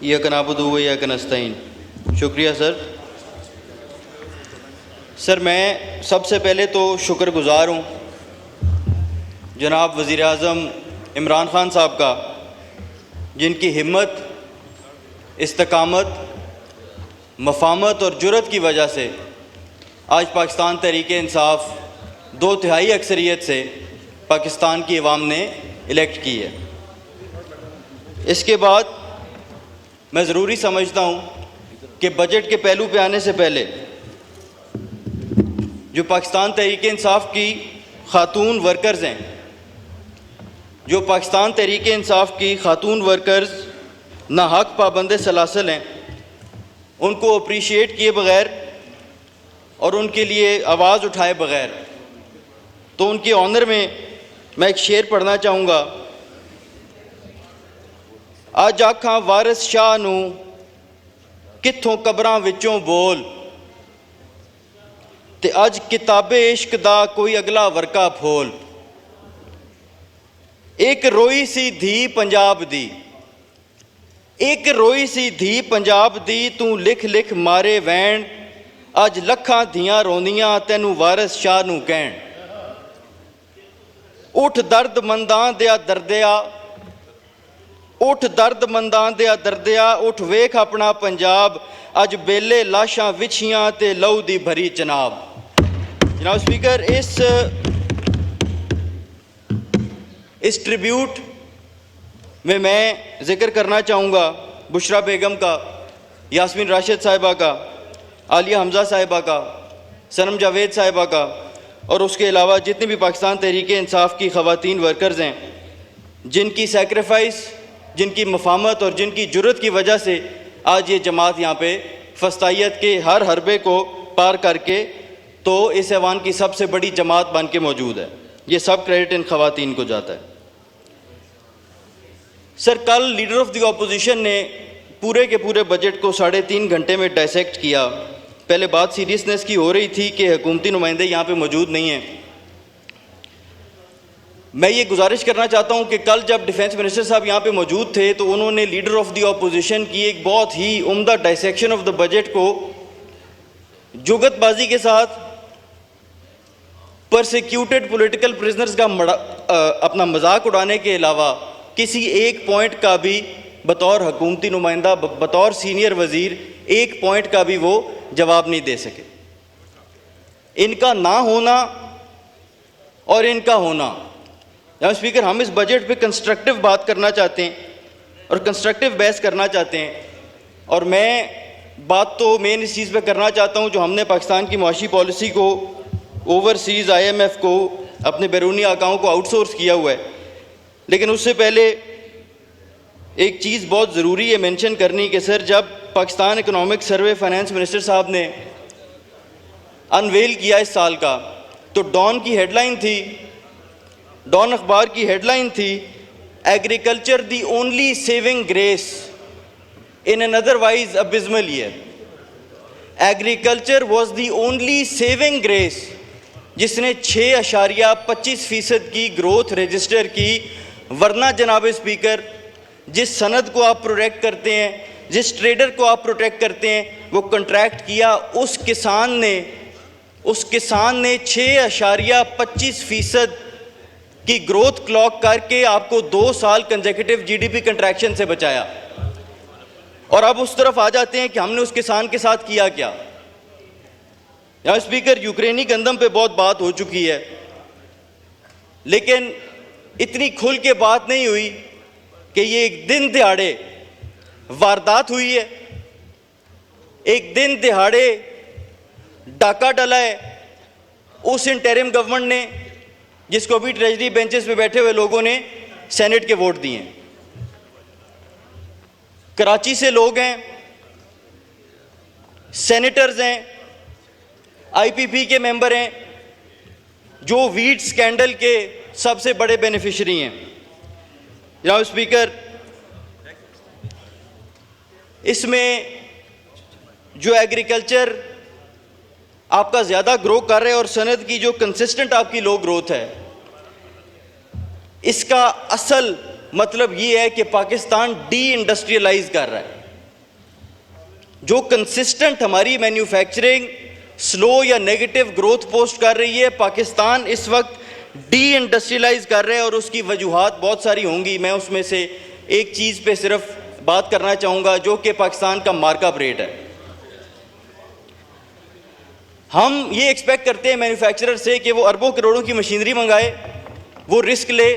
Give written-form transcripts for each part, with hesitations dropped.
इय्याक नअबुदु व इय्याक नस्तईन। शुक्रिया सर, मैं सबसे पहले तो शुक्रगुज़ार हूँ जनाब वज़ीर आज़म इमरान ख़ान साहब का, जिनकी हिम्मत, इस्तकामत, मफ़ामत और जुर्रत की वजह से आज पाकिस्तान तहरीक-ए-इंसाफ़ 2/3 अक्सरियत से पाकिस्तान की अवाम ने इलेक्ट की है। इसके बाद मैं ज़रूरी समझता हूँ कि बजट के पहलू पे आने से पहले जो पाकिस्तान तहरीक-ए-इंसाफ़ की ख़ातून वर्कर्स हैं, जो पाकिस्तान तहरीक-ए-इंसाफ़ की ख़ातून वर्कर्स नाहक पाबंद सलासल हैं, उनको अप्रीशिएट किए बग़ैर और उनके लिए आवाज़ उठाए बग़ैर, तो उनके ऑनर में मैं एक शेर पढ़ना चाहूँगा। अज आखां वारिस शाह नूं कित्थों कबरां विचों बोल, ते अज किताबे इश्क दा कोई अगला वर्का फोल। एक रोई सी धी पंजाब दी, एक रोई सी धी पंजाब दी, तू लिख लिख मारे वैन, अज लखां धियां रोंदियां तैनू वारिस शाह नूं कहण। उठ दर्द मंदां दिया दर्दिया, उठ दर्द मंदां दिया दर्दिया, उठ वेख अपना पंजाब, अज बेले लाशां विछियां ते लहू दी भरी चनाब। जनाब स्पीकर, इस ट्रिब्यूट में मैं ज़िक्र करना चाहूँगा बुशरा बेगम का, यास्मीन राशिद साहिबा का, आलिया हमज़ा साहिबा का, सनम जावेद साहिबा का, और उसके अलावा जितने भी पाकिस्तान तहरीक-ए-इंसाफ़ की ख़वातीन वर्कर्स हैं, जिनकी सेक्रीफाइस, जिनकी मफ़ामत और जिनकी जुर्रत की वजह से आज ये जमात यहाँ पे फस्तायत के हर हरबे को पार करके तो इस ऐवान की सबसे बड़ी जमात बन के मौजूद है। ये सब क्रेडिट इन ख़वातीन को जाता है। सर, कल लीडर ऑफ द ऑपोजिशन ने पूरे के पूरे बजट को 3.5 घंटे में डायसेक्ट किया। पहले बात सीरियसनेस की हो रही थी कि हुकूमती नुमाइंदे यहाँ पे मौजूद नहीं हैं। मैं ये गुजारिश करना चाहता हूँ कि कल जब डिफेंस मिनिस्टर साहब यहाँ पे मौजूद थे तो उन्होंने लीडर ऑफ द ऑपोजिशन की एक बहुत ही उम्दा डायसेक्शन ऑफ द बजट को जुगतबाजी के साथ परसिक्यूटेड पॉलिटिकल प्रिजनर्स का अपना मजाक उड़ाने के अलावा किसी एक पॉइंट का भी बतौर हुकूमती नुमाइंदा, बतौर सीनियर वज़ीर, एक पॉइंट का भी वो जवाब नहीं दे सके। इनका ना होना और इनका होना। जनाब स्पीकर, हम इस बजट पे कंस्ट्रक्टिव बात करना चाहते हैं और कंस्ट्रक्टिव बहस करना चाहते हैं, और मैं बात तो मेन इस चीज़ पे करना चाहता हूँ जो हमने पाकिस्तान की मुआशी पॉलिसी को, ओवरसीज़ IMF को, अपने बैरूनी आकाओं को आउटसोर्स किया हुआ है। लेकिन उससे पहले एक चीज़ बहुत ज़रूरी है मेंशन करनी कि सर, जब Pakistan economic survey finance minister साहब ने अनवेल किया इस साल का, तो डॉन की हेडलाइन थी, डॉन अखबार की हेडलाइन थी, agriculture the only saving grace in an otherwise abysmal year. Agriculture was the only saving grace जिसने 6.25% की ग्रोथ रजिस्टर की। वरना जनाब स्पीकर, जिस सनद को आप प्रोटेक्ट करते हैं, जिस ट्रेडर को आप प्रोटेक्ट करते हैं, वो कॉन्ट्रैक्ट किया उस किसान ने 6.25% की ग्रोथ क्लॉक करके आपको 2 साल कंसेक्यूटिव GDP कंट्रैक्शन से बचाया। और अब उस तरफ आ जाते हैं कि हमने उस किसान के साथ किया क्या। यहाँ स्पीकर, यूक्रेनी गंदम पे बहुत बात हो चुकी है, लेकिन इतनी खुल के बात नहीं हुई कि ये एक दिन दिहाड़े वारदात हुई है, एक दिन दिहाड़े डाका डला है उस इंटरिम गवर्नमेंट ने, जिसको भी ट्रेजरी बेंचेस पे बैठे हुए लोगों ने सेनेट के वोट दिए हैं। कराची से लोग हैं, सेनेटर्स हैं, IPP के मेंबर हैं, जो वीट स्कैंडल के सबसे बड़े बेनिफिशियरी हैं। जनाब स्पीकर, इसमें जो एग्रीकल्चर आपका ज़्यादा ग्रो कर रहे हैं और सनद की जो कंसिस्टेंट आपकी लो ग्रोथ है, इसका असल मतलब ये है कि पाकिस्तान डी इंडस्ट्रियलाइज कर रहा है। जो कंसिस्टेंट हमारी मैन्युफैक्चरिंग स्लो या नेगेटिव ग्रोथ पोस्ट कर रही है। पाकिस्तान इस वक्त डी इंडस्ट्रियलाइज कर रहे हैं और उसकी वजूहात बहुत सारी होंगी। मैं उसमें से एक चीज़ पे सिर्फ बात करना चाहूँगा जो कि पाकिस्तान का मार्कअप रेट है। हम ये एक्सपेक्ट करते हैं मैन्युफैक्चरर से कि वो अरबों करोड़ों की मशीनरी मंगाए, वो रिस्क ले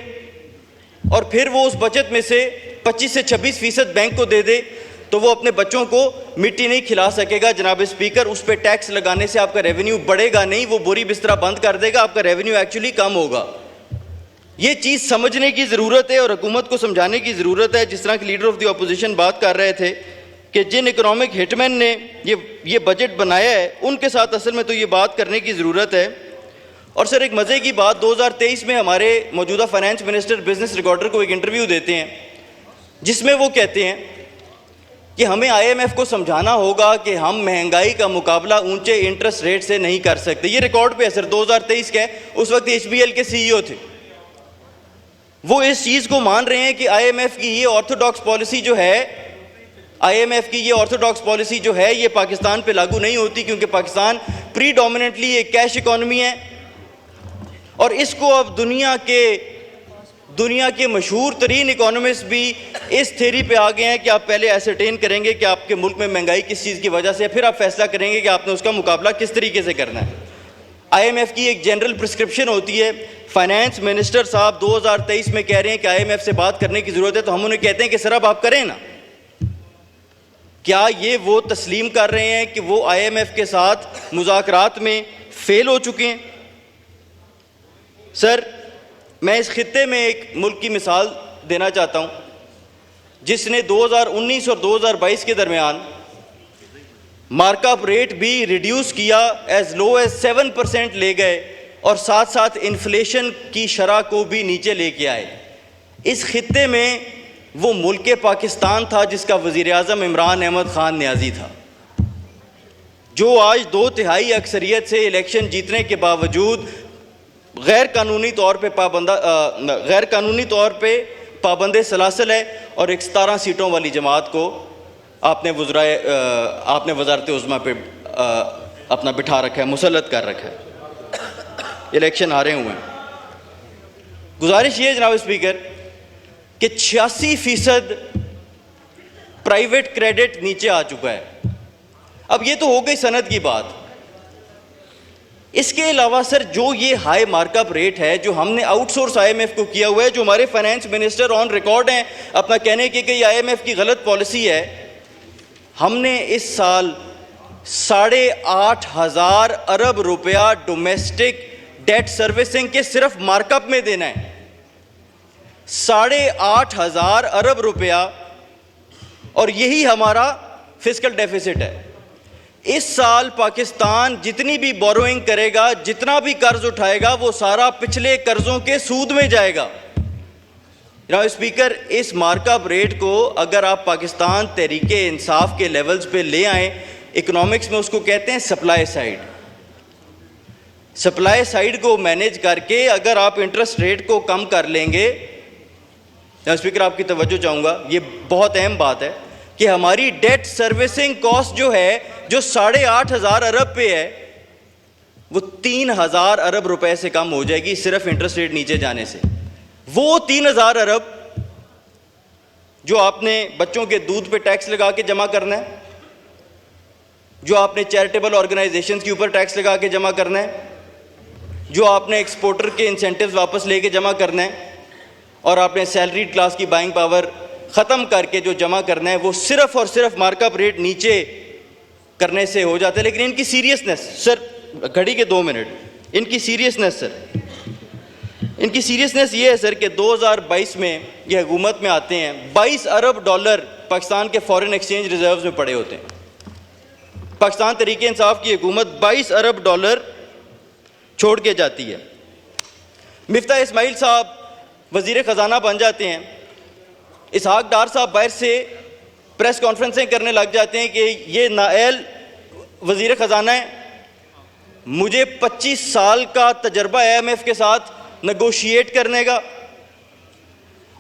और फिर वो उस बचत में से 25 से 26% बैंक को दे दे, तो वो अपने बच्चों को मिट्टी नहीं खिला सकेगा। जनाब स्पीकर, उस पर टैक्स लगाने से आपका रेवेन्यू बढ़ेगा नहीं, वो बोरी बिस्तरा बंद कर देगा, आपका रेवेन्यू एक्चुअली कम होगा। ये चीज़ समझने की ज़रूरत है और हुकूमत को समझाने की ज़रूरत है। जिस तरह के लीडर ऑफ द अपोजिशन बात कर रहे थे कि जिन इकोनॉमिक हिटमैन ने ये बजट बनाया है, उनके साथ असल में तो ये बात करने की ज़रूरत है। और सर, एक मज़े की बात, 2023 में हमारे मौजूदा फाइनेंस मिनिस्टर बिजनेस रिकॉर्डर को एक इंटरव्यू देते हैं जिसमें वो कहते हैं कि हमें IMF को समझाना होगा कि हम महंगाई का मुकाबला ऊंचे इंटरेस्ट रेट से नहीं कर सकते। ये रिकॉर्ड पे है सर, 2023 का है। उस वक्त HBL के CEO थे, वो इस चीज़ को मान रहे हैं कि IMF की ये ऑर्थोडॉक्स पॉलिसी जो है ये पाकिस्तान पे लागू नहीं होती, क्योंकि पाकिस्तान प्रीडोमिनेंटली एक कैश इकॉनमी है। और इसको अब दुनिया के मशहूर तरीन इकोनॉमिस्ट भी इस थ्योरी पे आ गए हैं कि आप पहले एसरटेन करेंगे कि आपके मुल्क में महंगाई किस चीज़ की वजह से, फिर आप फैसला करेंगे कि आपने उसका मुकाबला किस तरीके से करना है। IMF की एक जनरल प्रिस्क्रिप्शन होती है। फाइनेंस मिनिस्टर साहब 2023 में कह रहे हैं कि IMF से बात करने की ज़रूरत है, तो हम उन्हें कहते हैं कि सर अब आप करें ना। क्या ये वो तस्लीम कर रहे हैं कि वो IMF के साथ मुज़ाकरात में फेल हो चुके हैं? सर, मैं इस खित्ते में एक मुल्क की मिसाल देना चाहता हूँ जिसने 2019 और 2022 के दरमियान मार्कअप रेट भी रिड्यूस किया, एज लो एज 7% ले गए और साथ साथ इन्फ्लेशन की शरह को भी नीचे लेके आए। इस खित्ते में वो मुल्क पाकिस्तान था जिसका वज़ीर आज़म इमरान अहमद ख़ान न्याज़ी था, जो आज 2/3 अक्सरियत से इलेक्शन जीतने के बावजूद गैर कानूनी तौर पे पाबंद सलासल है और 17 सीटों वाली जमात को आपने वज़ारत उज़्मा पे अपना बिठा रखा है, मुसल्लत कर रखा है। इलेक्शन हारे हुए हैं। गुजारिश ये है जनाब स्पीकर कि 86% प्राइवेट क्रेडिट नीचे आ चुका है। अब ये तो हो गई सनद की बात। इसके अलावा सर, जो ये हाई मार्कअप रेट है जो हमने आउटसोर्स IMF को किया हुआ है, जो हमारे फाइनेंस मिनिस्टर ऑन रिकॉर्ड हैं अपना कहने के कि IMF की गलत पॉलिसी है, हमने इस साल 8,500 अरब रुपया डोमेस्टिक डेट सर्विसिंग के सिर्फ मार्कअप में देना है। 8,500 अरब रुपया, और यही हमारा फिस्कल डेफिसिट है। इस साल पाकिस्तान जितनी भी बोरोइंग करेगा, जितना भी कर्ज उठाएगा, वो सारा पिछले कर्जों के सूद में जाएगा। जनाब स्पीकर, इस मार्कअप रेट को अगर आप पाकिस्तान तहरीके इंसाफ के लेवल्स पे ले आएँ, इकोनॉमिक्स में उसको कहते हैं सप्लाई साइड को मैनेज करके अगर आप इंटरेस्ट रेट को कम कर लेंगे। जनाब स्पीकर, आपकी तवज्जो चाहूँगा, ये बहुत अहम बात है कि हमारी डेट सर्विसिंग कॉस्ट जो है, जो 8,500 अरब पे है, वो 3,000 अरब रुपए से कम हो जाएगी सिर्फ इंटरेस्ट रेट नीचे जाने से। वो 3,000 अरब जो आपने बच्चों के दूध पे टैक्स लगा के जमा करना है, जो आपने चैरिटेबल ऑर्गेनाइजेशंस के ऊपर टैक्स लगा के जमा करना है, जो आपने एक्सपोर्टर के इंसेंटिव्स वापस लेके जमा करना है, और आपने सैलरीड क्लास की बाइंग पावर ख़त्म करके जो जमा करना है, वो सिर्फ और सिर्फ मार्कअप रेट नीचे करने से हो जाता है। लेकिन इनकी सीरियसनेस सर, घड़ी के 2 मिनट, इनकी सीरियसनेस ये है सर कि 2022 में ये हुकूमत में आते हैं, 22 अरब डॉलर पाकिस्तान के फॉरेन एक्सचेंज रिजर्व्स में पड़े होते हैं। पाकिस्तान तहरीके इंसाफ की हुकूमत 22 अरब डॉलर छोड़ के जाती है। मिफ्ता इस्माइल साहब वज़ीर ख़जाना बन जाते हैं। इसहाक डार साहब बाहर से प्रेस कॉन्फ्रेंसें करने लग जाते हैं कि ये नाअहल वज़ीर ख़जाना है, मुझे 25 साल का तजर्बा है IMF के साथ नेगोशिएट करने का।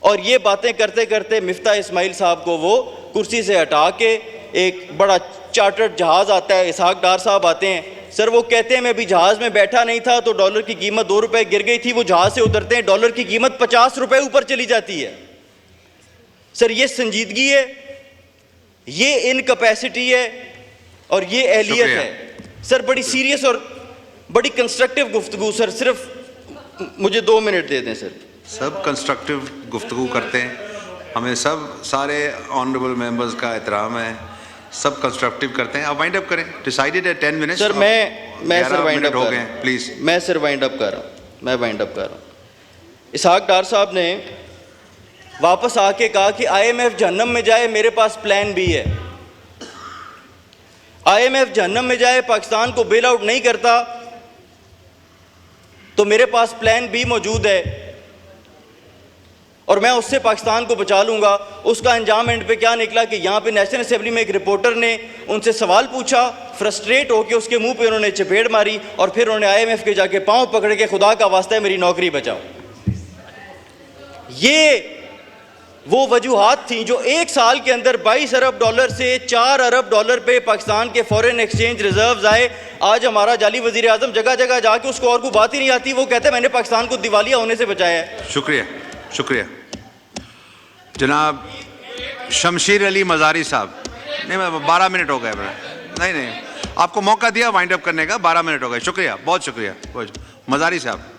और ये बातें करते करते मिफ्ता इस्माइल साहब को वो कुर्सी से हटा के एक बड़ा चार्टर्ड जहाज़ आता है, इसहाक डार साहब आते हैं, सर वो कहते हैं मैं अभी जहाज़ में बैठा नहीं था तो डॉलर की कीमत 2 रुपए गिर गई थी, वो जहाज़ से उतरते हैं डॉलर की कीमत 50 रुपए ऊपर चली जाती है। सर ये संजीदगी है, ये इनकैपेसिटी है और ये एहलियत है। सर बड़ी सीरियस और बड़ी कंस्ट्रक्टिव गुफ्तगू। सर सिर्फ मुझे 2 मिनट दे दें सर। सब कंस्ट्रक्टिव गुफ्तगू करते हैं, हमें सब सारे ऑनरेबल मेंबर्स का एहतराम है, सब कंस्ट्रक्टिव करते हैं। आप वाइंड अप करें, डिसाइडेड है 10 मिनट्स। सर मैं सर वाइंड अप हो कर गए रहा हूं। प्लीज। मैं सर वाइंड अप कर रहा हूं, मैं वाइंड अप कर रहा हूं। इसहाक डार साहब ने वापस आके कहा कि IMF जहन्नम में जाए, मेरे पास प्लान बी है। IMF जहन्नम में जाए, पाकिस्तान को बेल आउट नहीं करता तो मेरे पास प्लान बी मौजूद है और मैं उससे पाकिस्तान को बचा लूंगा। उसका अंजाम एंड पे क्या निकला कि यहाँ पे नेशनल असेंबली में एक रिपोर्टर ने उनसे सवाल पूछा, फ्रस्ट्रेट होकर उसके मुंह पे उन्होंने चपेट मारी और फिर उन्होंने IMF के जाके पांव पकड़ के खुदा का वास्ता है मेरी नौकरी बचाओ। ये वो वजूहात थी जो 1 साल के अंदर 22 अरब डॉलर से 4 अरब डॉलर पे पाकिस्तान के फॉरेन एक्सचेंज रिजर्व्स आए। आज हमारा जाली वजीर आजम जगह जगह जाके उसको और कोई बात ही नहीं आती, वो कहते हैं मैंने पाकिस्तान को दिवालिया होने से बचाया है। शुक्रिया शुक्रिया जनाब शमशीर अली मज़ारी साहब। नहीं 12 मिनट हो गए। नहीं आपको मौका दिया वाइंड अप करने का, 12 मिनट हो गए। शुक्रिया, बहुत शुक्रिया। मज़ारी साहब।